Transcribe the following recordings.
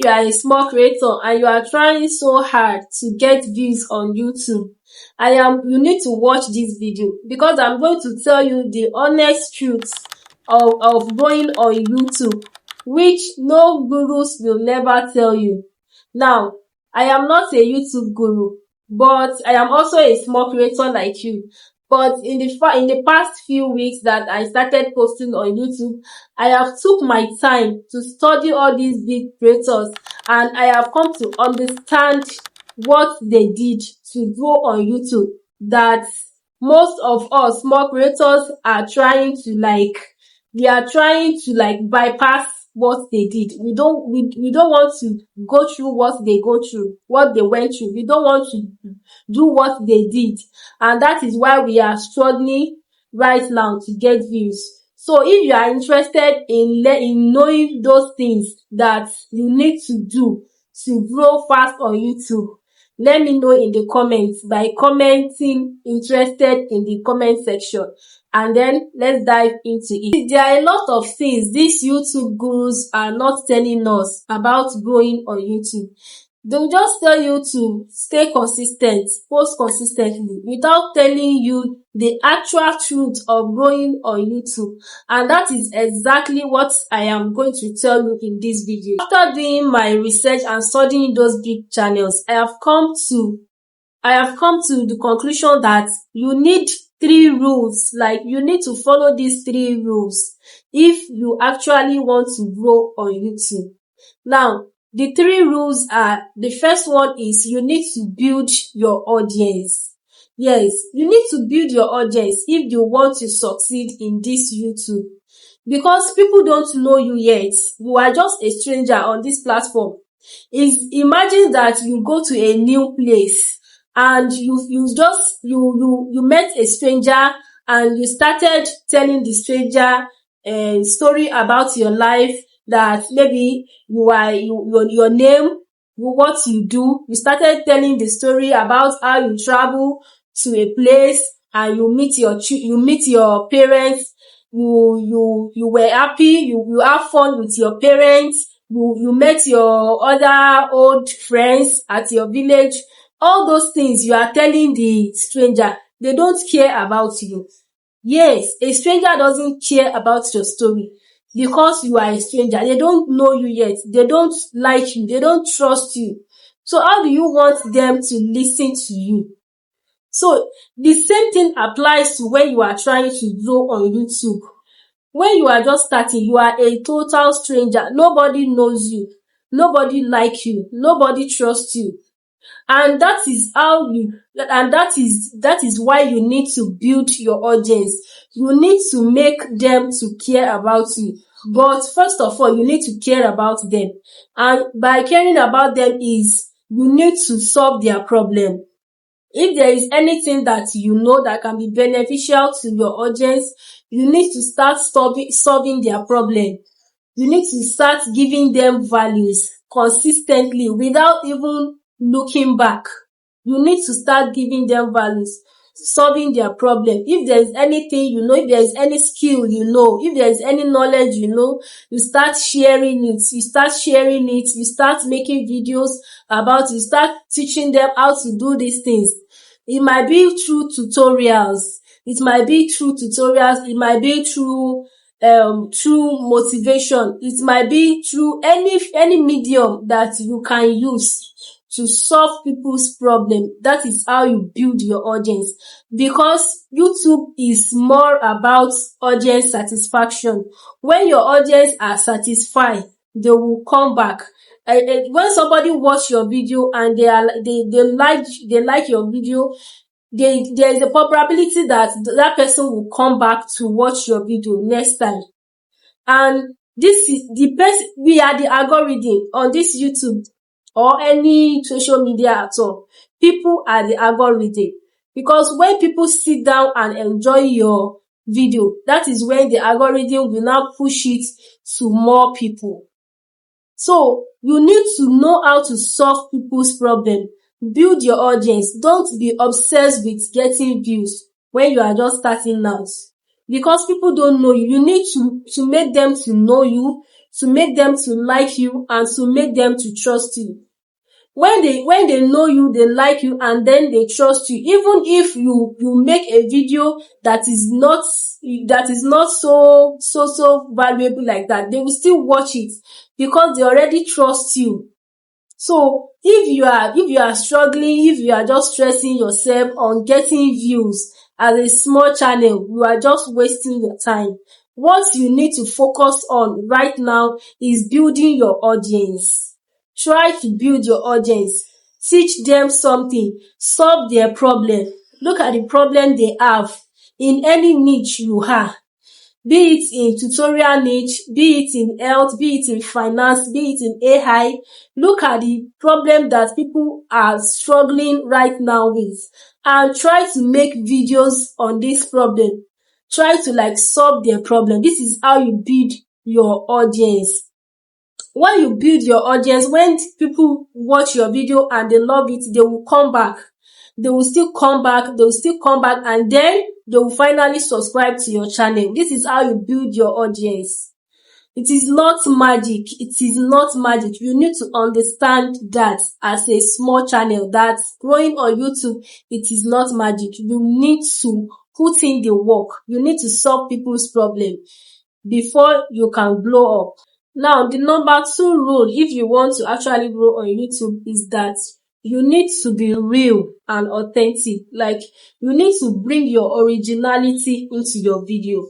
you are a small creator and you are trying so hard to get views on YouTube, you need to watch this video, because I'm going to tell you the honest truth of going on YouTube, which no gurus will never tell you. Now, I am not a YouTube guru, but I am also a small creator like you. But in the past few weeks that I started posting on YouTube, I have took my time to study all these big creators, and I have come to understand what they did to grow on YouTube, that most of us small creators are trying to bypass what they did. We don't want to go through what they went through. We don't want to do what they did, and that is why we are struggling right now to get views. So if you are interested in knowing those things that you need to do to grow fast on YouTube, let me know in the comments by commenting interested in the comment section, and then let's dive into it. There are a lot of things these YouTube gurus are not telling us about growing on YouTube. They'll just tell you to stay consistent, post consistently, without telling you the actual truth of growing on YouTube. And that is exactly what I am going to tell you in this video. After doing my research and studying those big channels, I have come to the conclusion that you need 3 rules. Like, you need to follow these 3 rules if you actually want to grow on YouTube. Now, the 3 rules are, the first one is you need to build your audience. Yes, you need to build your audience if you want to succeed in this YouTube. Because people don't know you yet. You are just a stranger on this platform. Imagine that you go to a new place and you met a stranger and you started telling the stranger a story about your life, that maybe your name, what you do. You started telling the story about how you travel to a place and you meet your parents. You were happy, you have fun with your parents, you met your other old friends at your village. All those things you are telling the stranger. They don't care about you. Yes, a stranger doesn't care about your story because you are a stranger. They don't know you yet. They don't like you. They don't trust you. So how do you want them to listen to you? So the same thing applies to when you are trying to grow on YouTube. When you are just starting, you are a total stranger. Nobody knows you. Nobody likes you. Nobody trusts you. And that is why you need to build your audience. You need to make them to care about you. But first of all, you need to care about them. And by caring about them is, you need to solve their problem. If there is anything that you know that can be beneficial to your audience, you need to start solving their problem. You need to start giving them values consistently without even looking back. You need to start giving them values, solving their problem. If there is anything you know, if there is any skill you know, if there is any knowledge you know, you start sharing it. You start making videos about it. You start teaching them how to do these things. It might be through tutorials. It might be through motivation. It might be through any medium that you can use to solve people's problem. That is how you build your audience, because YouTube is more about audience satisfaction. When your audience are satisfied, they will come back. When somebody watch your video and they like your video, there is a probability that person will come back to watch your video next time. And this is we are the algorithm on this YouTube or any social media at all. People are the algorithm, because when people sit down and enjoy your video, that is when the algorithm will now push it to more people. So you need to know how to solve people's problem. Build your audience. Don't be obsessed with getting views when you are just starting out, because people don't know you. You need to make them to know you. to make them to like you, and to make them to trust you. When they know you, they like you, and then they trust you, even if you make a video that is not so valuable like that, they will still watch it because they already trust you. So if you are struggling, if you are just stressing yourself on getting views as a small channel, you are just wasting your time. What you need to focus on right now is building your audience. Try to build your audience. Teach them something. Solve their problem. Look at the problem they have in any niche you are. Be it in tutorial niche, be it in health, be it in finance, be it in AI. Look at the problem that people are struggling right now with, and try to make videos on this problem. Try to solve their problem. This is how you build your audience. When you build your audience, when people watch your video and they love it, they will come back. They will still come back, and then they will finally subscribe to your channel. This is how you build your audience. It is not magic. It is not magic. You need to understand that as a small channel that's growing on YouTube, it is not magic. You need to put in the work. You need to solve people's problem before you can blow up. Now, the number 2 rule, if you want to actually grow on YouTube, is that you need to be real and authentic. You need to bring your originality into your video.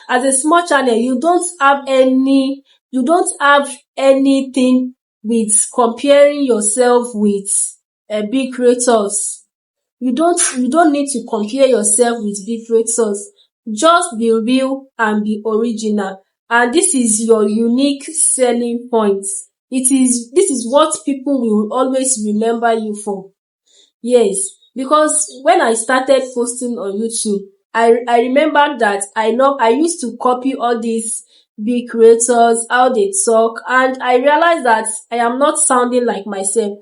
As a small channel, you don't have anything with comparing yourself with big creators. You don't need to compare yourself with big creators. Just be real and be original. And this is your unique selling point. This is what people will always remember you for. Yes, because when I started posting on YouTube, I remember that I used to copy all these big creators, how they talk, and I realized that I am not sounding like myself.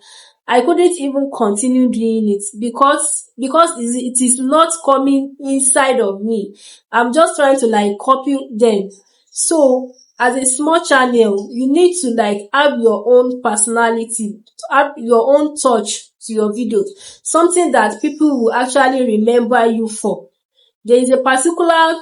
I couldn't even continue doing it because it is not coming inside of me. I'm just trying to copy them. So as a small channel, you need to have your own personality, have your own touch to your videos, something that people will actually remember you for. There's a particular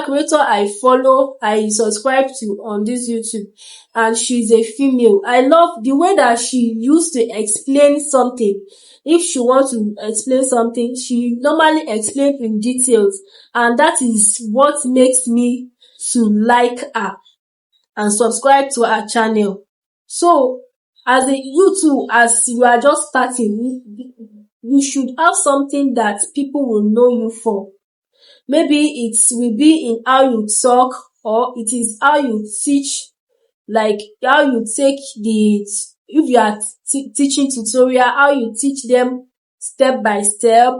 creator I follow, I subscribe to on this YouTube, and she's a female. I love the way that she used to explain something. If she wants to explain something, she normally explains in details, and that is what makes me to like her and subscribe to her channel. So as you are just starting, you should have something that people will know you for. Maybe it will be in how you talk, or it is how you teach, how you take if you are teaching tutorial, how you teach them step by step,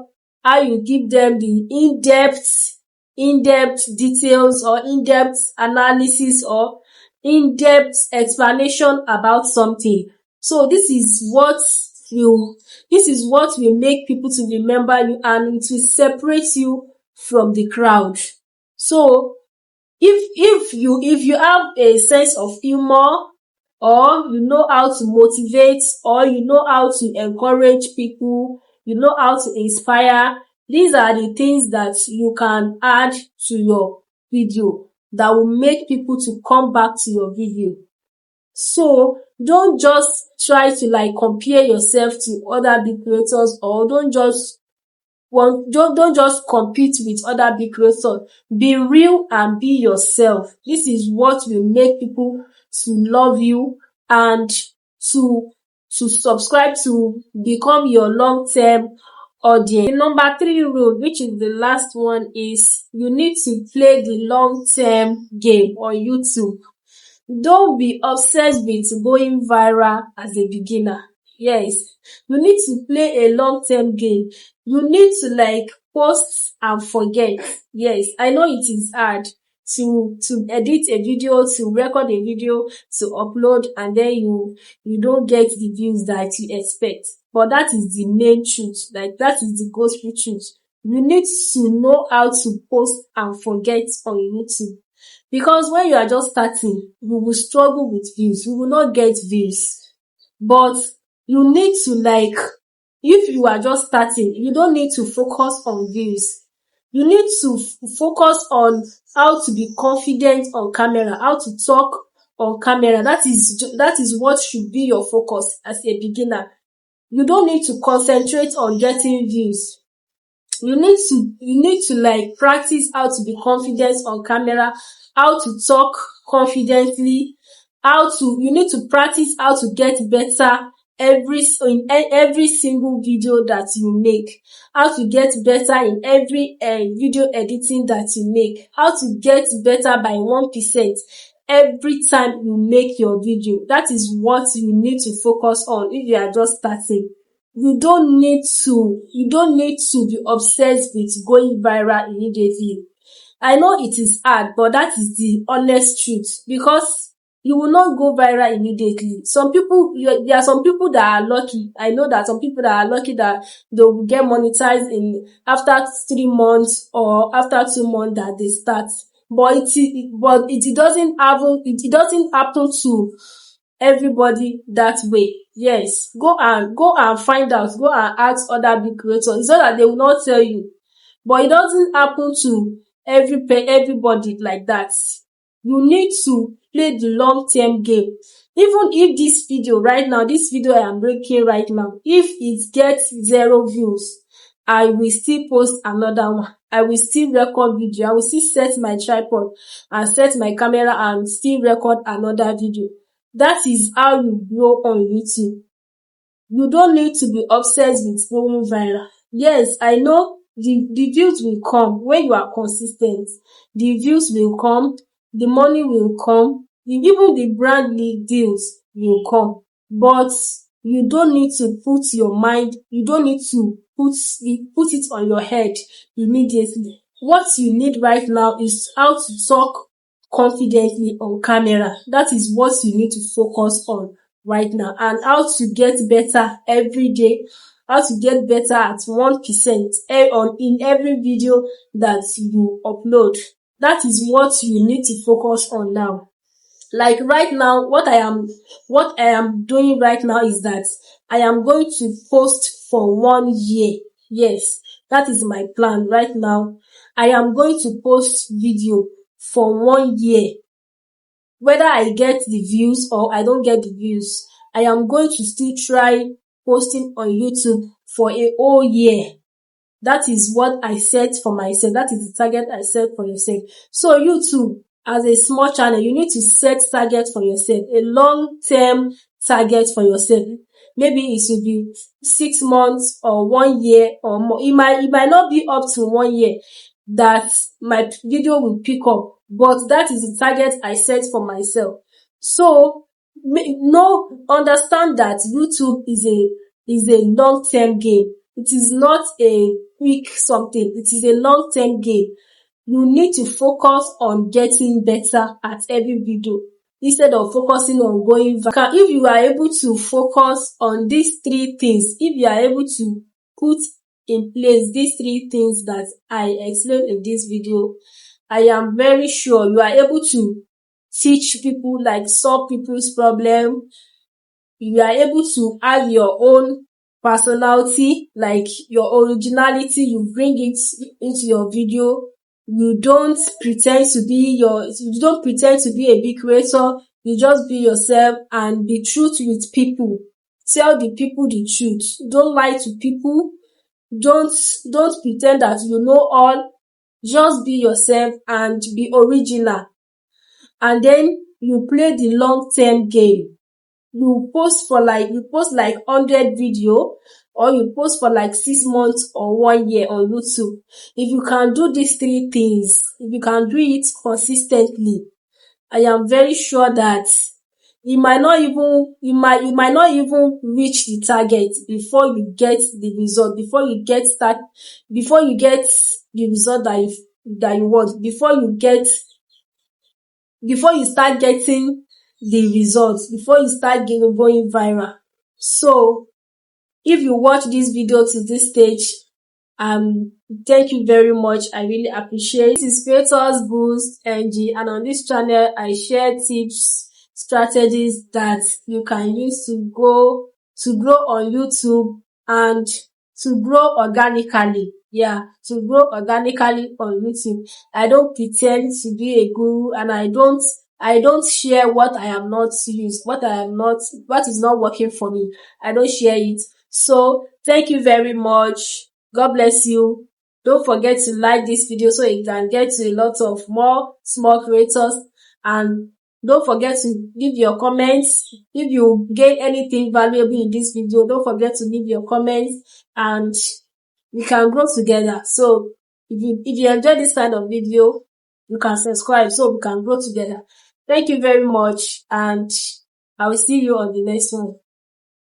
how you give them the in-depth details, or in-depth analysis, or in-depth explanation about something. So this is what will make people to remember you, and it will separate you from the crowd. So if you have a sense of humor, or you know how to motivate, or you know how to encourage people, you know how to inspire, these are the things that you can add to your video that will make people to come back to your video. So don't just try to compare yourself to other big creators, or don't just compete with other big creators. Be real and be yourself. This is what will make people to love you and to subscribe, to become your long-term audience. The number 3 rule, which is the last one, is you need to play the long-term game on YouTube. Don't be obsessed with going viral as a beginner. Yes, you need to play a long-term game. You need to post and forget. Yes, I know it is hard to edit a video, to record a video, to upload, and then you don't get the views that you expect. But that is the main truth. That is the gospel truth. You need to know how to post and forget on YouTube. Because when you are just starting, you will struggle with views. You will not get views. But you need to, like, if you are just starting, you don't need to focus on views. You need to focus on how to be confident on camera, how to talk on camera. That is what should be your focus as a beginner. You don't need to concentrate on getting views. You need to like practice how to be confident on camera, how to talk confidently, you need to practice how to get better in every single video that you make, how to get better in every video editing that you make, how to get better by 1% every time you make your video. That is what you need to focus on if you are just starting. You don't need to be obsessed with going viral immediately. I know it is hard, but that is the honest truth, because you will not go viral immediately. There are some people that are lucky. I know that some people that are lucky that they will get monetized in after 3 months or after 2 months that they start. But it doesn't happen to everybody that way. Yes, go and find out, go and ask other big creators so that they will not tell you. But it doesn't happen to everybody like that. You need to play the long-term game. Even if this video I am making right now, if it gets 0 views, I will still post another one. I will still record video. I will still set my tripod and set my camera and still record another video. That is how you grow on YouTube. You don't need to be obsessed with going viral. Yes, I know the views will come when you are consistent. The views will come, the money will come, even the brand deals will come. But you don't need to put it on your head immediately. What you need right now is how to talk confidently on camera. That is what you need to focus on right now, and how to get better every day, how to get better at 1% in every video that you upload. That is what you need to focus on now. Like right now, what I am doing right now is that I am going to post for 1 year. Yes, that is my plan right now. I am going to post video for 1 year. Whether I get the views or I don't get the views, I am going to still try posting on YouTube for a whole year. That is what I set for myself. That is the target I set for yourself. So YouTube, as a small channel, you need to set target for yourself, a long-term target for yourself. Maybe it should be 6 months or 1 year or more. It might not be up to 1 year that my video will pick up, but that is the target I set for myself. So understand that YouTube is a long-term game. It is not a quick something. It is a long-term game. You need to focus on getting better at every video instead of focusing on going viral. If you are able to focus on these 3 things, if you are able to put in place these 3 things that I explained in this video, I am very sure you are able to teach people, like solve people's problem. You are able to add your own personality, like your originality, you bring it into your video. You don't pretend to be a big creator. You just be yourself and be true with people. Tell the people the truth. Don't lie to people. Don't pretend that you know all. Just be yourself and be original. And then you play the long-term game. You post like 100 video, or you post for like 6 months or 1 year on YouTube. If you can do these 3 things, if you can do it consistently, I am very sure that you might not even reach the target before you get the result, before you get the result that you want, before you start getting the results, before you start going viral. So if you watch this video to this stage, Thank you very much. I really appreciate. This is Creators Boost NG, and on this channel I share tips, strategies that you can use to grow on YouTube and to grow organically. Yeah, to grow organically on YouTube. I don't pretend to be a guru, and I don't share what I am not used, what is not working for me. I don't share it. So thank you very much. God bless you. Don't forget to like this video so you can get to a lot of more small creators, and don't forget to leave your comments. If you gain anything valuable in this video, don't forget to leave your comments, and we can grow together. So if you enjoy this kind of video, you can subscribe so we can grow together. Thank you very much, and I will see you on the next one.